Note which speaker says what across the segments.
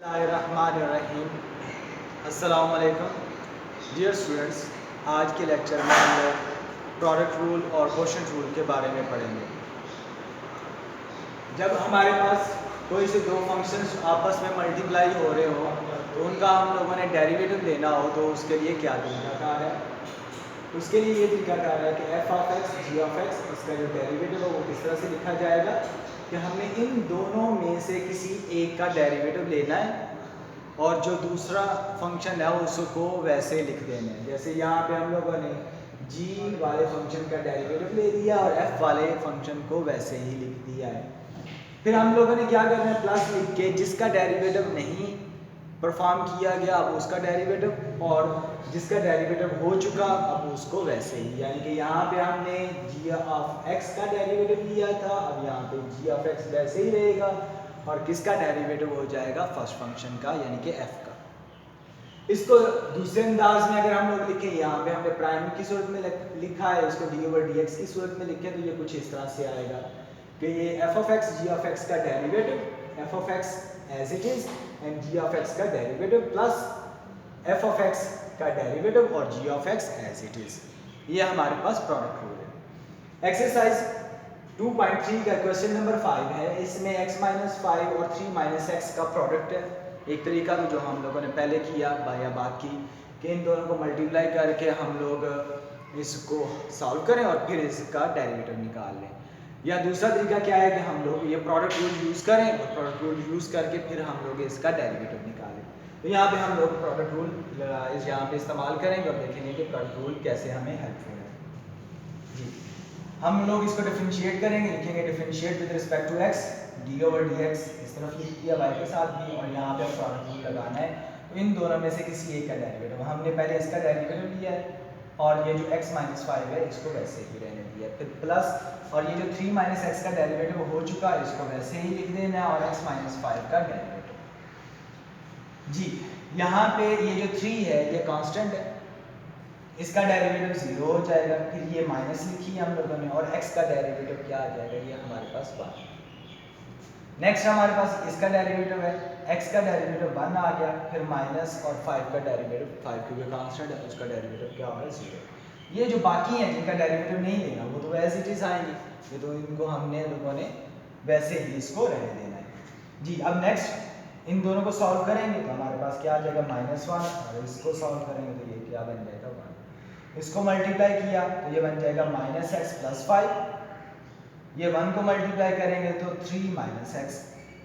Speaker 1: बिस्मिल्लाहिर्रहमानिर्रहीम। अस्सलाम वालेकुम डियर स्टूडेंट्स। आज के लेक्चर में हम लोग प्रोडक्ट रूल और क्वोशंट रूल के बारे में पढ़ेंगे। जब हमारे पास कोई से दो फंक्शंस आपस में मल्टीप्लाई हो रहे हो तो उनका हम लोगों ने डेरिवेटिव लेना हो तो उसके लिए क्या तरीकाकार है। उसके लिए ये तरीकाकार है कि f of x ji of x, इसका जो डेरिवेटिव है वो किस तरह से लिखा जाएगा कि हमने इन दोनों में से किसी एक का डेरिवेटिव लेना है और जो दूसरा फंक्शन है उसको वैसे लिख देना है। जैसे यहाँ पे हम लोगों ने g वाले फंक्शन का डेरिवेटिव ले लिया और f वाले फंक्शन को वैसे ही लिख दिया है। फिर हम लोगों ने क्या करना है, प्लस लिख के जिसका डेरिवेटिव नहीं परफॉर्म किया गया अब उसका डेरिवेटिव, और जिसका डेरिवेटिव हो चुका अब उसको वैसे ही। यानी कि यहाँ पे हमने g ऑफ x का डेरिवेटिव लिया था, अब यहाँ पे g ऑफ x वैसे ही रहेगा और किसका डेरिवेटिव हो जाएगा, फर्स्ट फंक्शन का यानी कि f का। इसको दूसरे अंदाज में अगर हम लोग लिखें, यहाँ पे हमने प्राइम की सूरत में लिखा है, इसको डी ओवर डी एक्स की सूरत में लिखें तो ये कुछ इस तरह से आएगा कि ये F of x ji of X का derivative, F of X as it is and G of X का derivative plus F of X का डेरिवेटिव और G of X as it is. ये हमारे पास प्रोडक्ट रूल है। Exercise 2.3 का question number 5 है। इसमें x माइनस 5 और 3 माइनस एक्स का प्रोडक्ट है। एक तरीका तो जो हम लोगों ने पहले किया या बात की कि इन दोनों को मल्टीप्लाई करके हम लोग इसको सॉल्व करें और फिर इसका डेरिवेटिव निकाल लें। या दूसरा तरीका क्या है कि हम लोग ये प्रोडक्ट रूल यूज़ करें और प्रोडक्ट रूल यूज़ करके फिर हम लोग इसका डेरिवेटिव निकालें। तो यहाँ पे हम लोग प्रोडक्ट रूल यहाँ पे इस्तेमाल करेंगे और देखेंगे कि प्रोडक्ट रूल कैसे हमें हेल्पफुल है। जी, हम लोग इसको डिफरेंशिएट करेंगे, लिखेंगे differentiate with respect to x d over d x, इस तरफ लिख दिया y के साथ भी, और यहाँ पे प्रोडक्ट रूल लगाना है। तो इन दोनों में से किसी एक का डेरिवेटिव, हमने पहले इसका डेरिवेटिव लिया है और ये जो x माइनस 5 है इसको वैसे ही रहने दिया, फिर प्लस और ये जो 3 माइनस एक्स का डेरिवेटिव हो चुका है इसको वैसे ही लिख देना है और x माइनस 5 का डेरिवेटिव। जी, यहाँ पे ये जो 3 है ये कांस्टेंट है, इसका डेरिवेटिव 0 हो जाएगा, फिर ये माइनस लिखी है हम लोगों ने और x का डेरिवेटिव क्या आ जाएगा, ये हमारे पास 1। नेक्स्ट हमारे पास इसका डेरिवेटिव है, x का डेरिवेटिव 1 आ गया, फिर माइनस और 5 का डेरिवेटिव, 5 क्योंकि कांस्टेंट है उसका डेरिवेटिव क्या होगा, 0। ये जो बाकी हैं जिनका डेरिवेटिव नहीं लेना वो तो वैसे इट इज आएंगे, ये तो इनको हमने लोगों ने वैसे ही इसको रहने देना है। जी, अब नेक्स्ट इन दोनों को सॉल्व करेंगे तो हमारे पास क्या आ जाएगा, -1, और इसको सॉल्व करेंगे तो ये क्या बन जाएगा, 1। इसको मल्टीप्लाई किया तो ये बन जाएगा -x + 5, ये 1 को मल्टीप्लाई करेंगे तो 3 - x,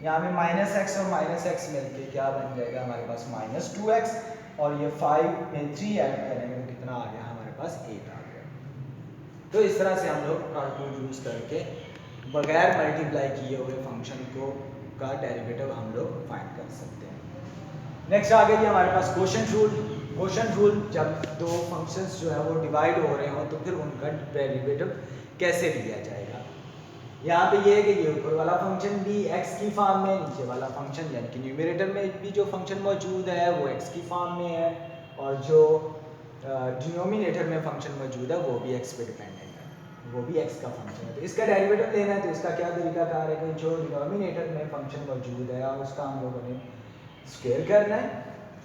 Speaker 1: यहाँ पे -x और -x मिलके क्या बन जाएगा हमारे पास -2x, और ये 5 में 3 ऐड करेंगे तो कितना आ गया हमारे पास, 8 आ गया। तो इस तरह से हम लोग प्रोडक्ट रूल यूज़ करके बगैर मल्टीप्लाई किए हुए फंक्शन को का डेरिवेटिव हम लोग फाइंड कर सकते हैं। नेक्स्ट आ गई हमारे पास क्वोशंट रूल। क्वोशंट रूल, जब दो फंक्शंस जो है वो डिवाइड हो रहे हो तो फिर उनका डेरिवेटिव कैसे लिया जाएगा। यहाँ पे ये है कि ये ऊपर वाला फंक्शन भी x की फॉर्म में, नीचे वाला फंक्शन यानी कि न्यूमरेटर में भी जो फंक्शन मौजूद है वो x की फॉर्म में है, और जो डिनोमिनेटर में फंक्शन मौजूद है वो भी x पे डिपेंडेंट है, वो भी x का फंक्शन है। तो इसका डेरिवेटिव लेना है तो इसका क्या तरीकाकार है कि जो डिनोमिनेटर में फंक्शन मौजूद है उसका हम लोगों ने स्क्वायर करना है,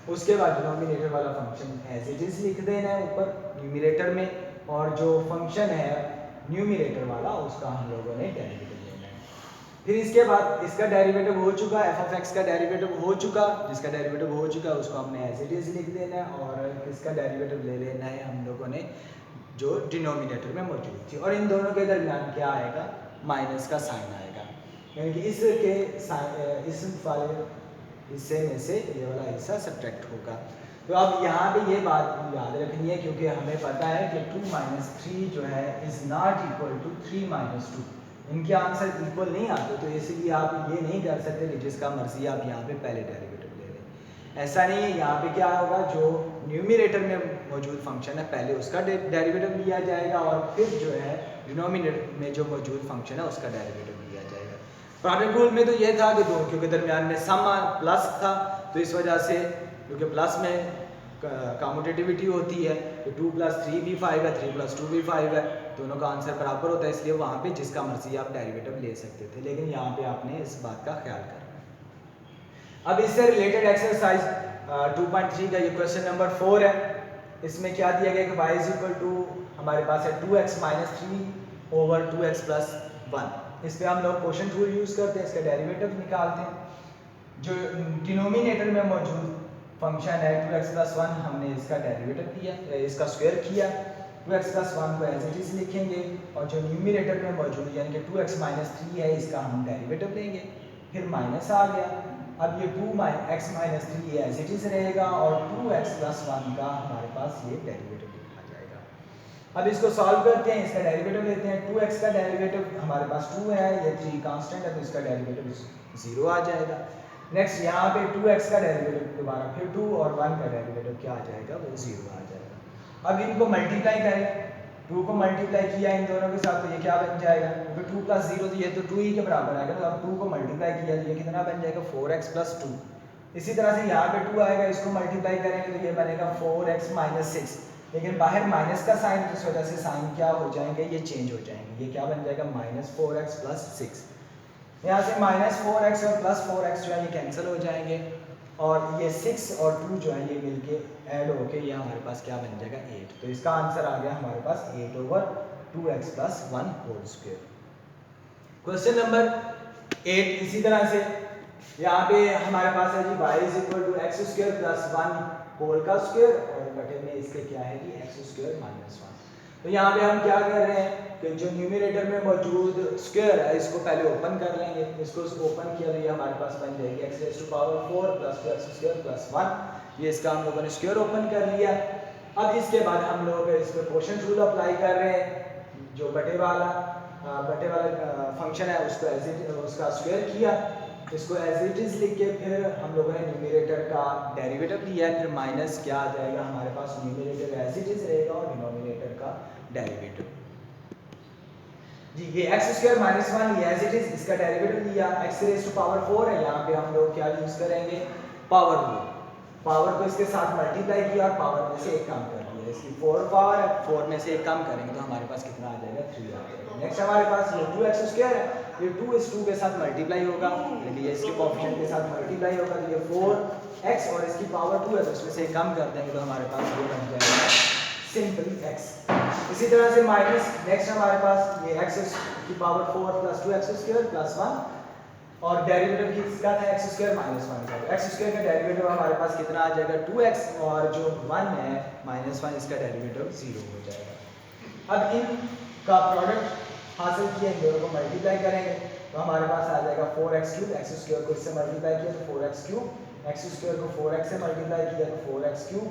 Speaker 1: उसके बाद डिनोमिनेटर वाला फंक्शन एज इट इज लिख देना है ऊपर न्यूमरेटर में, और जो फंक्शन है न्यूमरेटर वाला उसका हम लोगों ने डेरिवेटिव लेना है। फिर इसके बाद इसका डेरिवेटिव हो चुका, एफ ऑफ एक्स का डेरिवेटिव हो चुका, जिसका डेरिवेटिव हो चुका उसको हमने एज इट इज लिख देना है, और इसका डेरिवेटिव ले लेना है हम लोगों ने जो डिनोमिनेटर में मौजूद थी, और इन दोनों के दरमियान क्या आएगा, माइनस का साइन आएगा, यानी कि इस वाले हिस्से में से ये वाला हिस्सा सब्ट्रैक्ट होगा। तो अब यहाँ पे ये बात याद रखनी है क्योंकि हमें पता है कि 2 - 3 जो है इज़ नॉट इक्वल टू 3 - 2, इनके आंसर इक्वल नहीं आते, तो इसलिए आप ये नहीं कर सकते कि जिसका मर्जी आप यहाँ पे पहले डेरिवेटिव ले लें। ऐसा नहीं है, यहाँ पे क्या होगा, जो न्यूमरेटर में मौजूद फंक्शन है पहले उसका डेरिवेटिव लिया जाएगा और फिर जो है डिनोमिनेटर में जो मौजूद फंक्शन है उसका डेरिवेटिव लिया जाएगा। प्रोडक्ट रूल में तो ये था कि दो क्योंकि दरमियान में सम प्लस था तो इस वजह से क्योंकि प्लस में कम्यूटेटिविटी होती है तो 2 + 3 भी 5 है, 3 + 2 भी 5 है, दोनों का आंसर बराबर होता है, इसलिए वहाँ पे जिसका मर्जी आप डेरिवेटिव ले सकते थे, लेकिन यहाँ पे आपने इस बात का ख्याल करना है। अब इससे रिलेटेड एक्सरसाइज 2.3 का ये क्वेश्चन नंबर 4 है। इसमें क्या दिया गया कि y इज इक्वल टू हमारे पास है 2x minus 3 over 2x plus 1। इस पे हम लोग क्वेश्चन टूल यूज़ करते हैं, इसका डेरिवेटिव निकालते हैं। जो डिनोमिनेटर में मौजूद फंक्शन है 2x प्लस 1, हमने इसका डेरिवेटिव दिया, इसका स्क्वायर किया। 2x प्लस 1 को एज इट इज लिखेंगे और जो न्यूमिनेटर में मौजूद यानी कि 2x माइनस 3 है इसका हम डेरिवेटिव लेंगे, फिर माइनस आ गया। अब ये 2x minus 3 as it is रहेगा और 2x प्लस 1 का हमारे पास ये डेरिवेटिव लिखा जाएगा। अब इसको सॉल्व करते हैं, इसका डेरिवेटिव लेते हैं। 2x का डेरिवेटिव हमारे पास 2 है, ये 3 कांस्टेंट है तो इसका डेरिवेटिव 0 आ जाएगा। नेक्स्ट यहाँ पे 2x का डेरिवेटिव दोबारा फिर 2 और 1 का डेरिवेटिव क्या आ जाएगा, वो 0 आ जाएगा। अब इनको मल्टीप्लाई करें, 2 को मल्टीप्लाई किया इन दोनों के साथ तो ये क्या बन जाएगा, क्योंकि 2 प्लस 0 तो ये तो 2 ही के बराबर आएगा, तो अब 2 को मल्टीप्लाई किया तो ये कितना बन जाएगा 4x प्लस 2। इसी तरह से यहाँ पे 2 आएगा, इसको मल्टीप्लाई करेंगे तो ये बनेगा 4x माइनस 6, लेकिन बाहर माइनस का साइन, इस वजह से साइन क्या हो जाएंगे, ये चेंज हो जाएंगे। ये क्या बन जाएगा माइनस 4x प्लस 6। यहाँ से माइनस 4x और प्लस 4x जो है ये कैंसिल हो जाएंगे और ये 6 और 2 जो है ये मिलके ऐड होके ये हमारे पास क्या बन जाएगा 8। तो इसका आंसर आ गया हमारे पास 8 over 2x plus 1 whole square. Question number 8 इसी तरह से यहाँ पे हमारे पास है g y is equal to x square plus 1 whole का स्क्वायर और बटे में इसके क्या है जी एक्स स्क्वायर माइनस 1। तो यहाँ पे हम क्या कर रहे हैं कि जो न्यूमिनेटर में मौजूद स्क्वायर है इसको पहले ओपन कर लेंगे। इसको ओपन किया तो ये हमारे पास बन जाएगी x raise to power 4 plus 2x square plus 1। ये इसका हम लोगों ने स्क्वायर ओपन कर लिया। अब इसके बाद हम लोग इस पर क्वोशंट रूल अप्लाई कर रहे हैं। जो बटे वाला फंक्शन है उसको उसका स्क्वायर किया, इसको एज इट इज लिख के फिर हम लोगों ने न्यूमिनेटर का डेरिवेटिव लिया है, फिर माइनस क्या आ जाएगा हमारे पास, न्यूमिनेटर एज इट इज रहेगा और डिनोमिनेटर का डेरिवेटिव जी ये एक्स स्क्वायर माइनस 1 ये एज इट इज, इसका डेरिवेटिव लिया। एक्स रेज़ टू पावर 4 है, यहाँ पे हम लोग क्या यूज करेंगे पावर रूल। पावर को इसके साथ मल्टीप्लाई किया और पावर में से एक कम कर दिया। इसकी 4 पावर है, 4 में से एक कम करेंगे तो हमारे पास कितना आ जाएगा 3 आ जाएगा। नेक्स्ट हमारे पास ये 2x स्क्वायर है, ये 2 इस 2 के साथ मल्टीप्लाई होगा, ये इसके कोएफिशिएंट के साथ मल्टीप्लाई होगा तो ये 4x और इसकी पावर 2 है तो इसमें से कम कर देंगे तो हमारे पास ये बन जाएगा सिंपल x। इसी तरह से माइनस नेक्स्ट हमारे पास ये x की power 4 plus 2x square plus 1 और डेरिवेटिव किसका था x स्क्वायर माइनस 1 का। x स्क्वायर का डेरिवेटिव हमारे पास कितना आ जाएगा 2x और जो 1 है माइनस 1 इसका डेरिवेटिव 0 हो जाएगा। अब इन का प्रोडक्ट हासिल किया, इन दोनों को मल्टीप्लाई करेंगे तो हमारे पास आ जाएगा 4x क्यूब। x स्क्वायर को इससे मल्टीप्लाई किया तो 4x क्यूब, x स्क्वायर को 4x से मल्टीप्लाई किया तो 4x क्यूब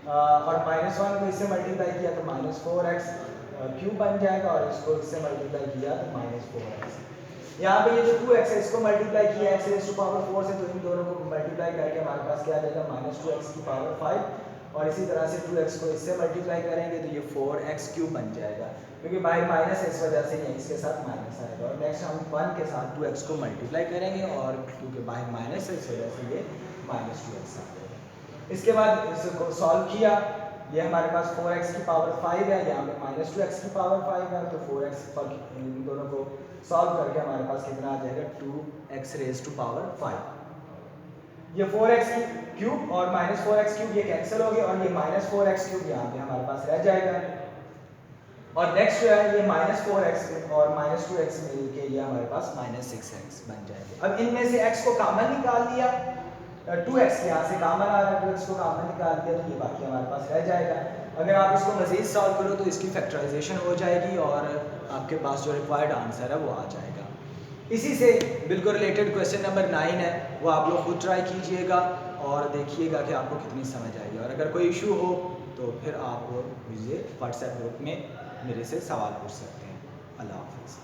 Speaker 1: और माइनस 1 को इससे मल्टीप्लाई किया तो माइनस 4x क्यूब बन जाएगा और इसको इससे मल्टीप्लाई किया तो माइनस 4x। यहाँ पे ये जो 2x है इसको मल्टीप्लाई किया x रेज़ टू पावर 4 से, तो इन दोनों को मल्टीप्लाई करके हमारे पास क्या आ जाएगा माइनस 2x की पावर 5 और इसी तरह से 2x को इससे मल्टीप्लाई करेंगे तो ये 4x क्यूब बन जाएगा, क्योंकि बाहर माइनस है इस वजह से ये इसके साथ माइनस आएगा। और नेक्स्ट हम 1 के साथ 2x को मल्टीप्लाई करेंगे और क्योंकि बाहर माइनस है इस वजह से ये माइनस 2x आ जाएगा। इसके बाद इसको सॉल्व किया, ये हमारे पास 4x की पावर 5 है, यहाँ पे माइनस 2x की पावर 5 है तो 4x पर इन दोनों को सॉल्व करके हमारे पास कितना आ जाएगा 2x रेज़ टू पावर 5। ये 4x क्यूब और माइनस 4x क्यूब ये कैंसिल हो गए और ये माइनस 4x क्यूब यहाँ पे हमारे पास रह जाएगा। और नेक्स्ट जो है ये माइनस 4x और माइनस 2x मिलके ये हमारे पास माइनस 6x बन जाएंगे। अब इनमें से x को कॉमन निकाल लिया, 2x यहाँ से कॉमन आ रहा है, 2x को कॉमन निकाल दिया तो ये बाकी हमारे पास रह जाएगा। अगर आप इसको मज़ीद सॉल्व करो तो इसकी फैक्टराइजेशन हो जाएगी और आपके पास जो रिक्वायर्ड आंसर है वो आ जाएगा। इसी से बिल्कुल रिलेटेड क्वेश्चन नंबर 9 है, वो आप लोग खुद ट्राई कीजिएगा और देखिएगा कि आपको कितनी समझ आएगी। और अगर कोई इशू हो तो फिर आप मुझे व्हाट्सएप ग्रुप में मेरे से सवाल पूछ सकते हैं। अल्लाह हाफ़िज़।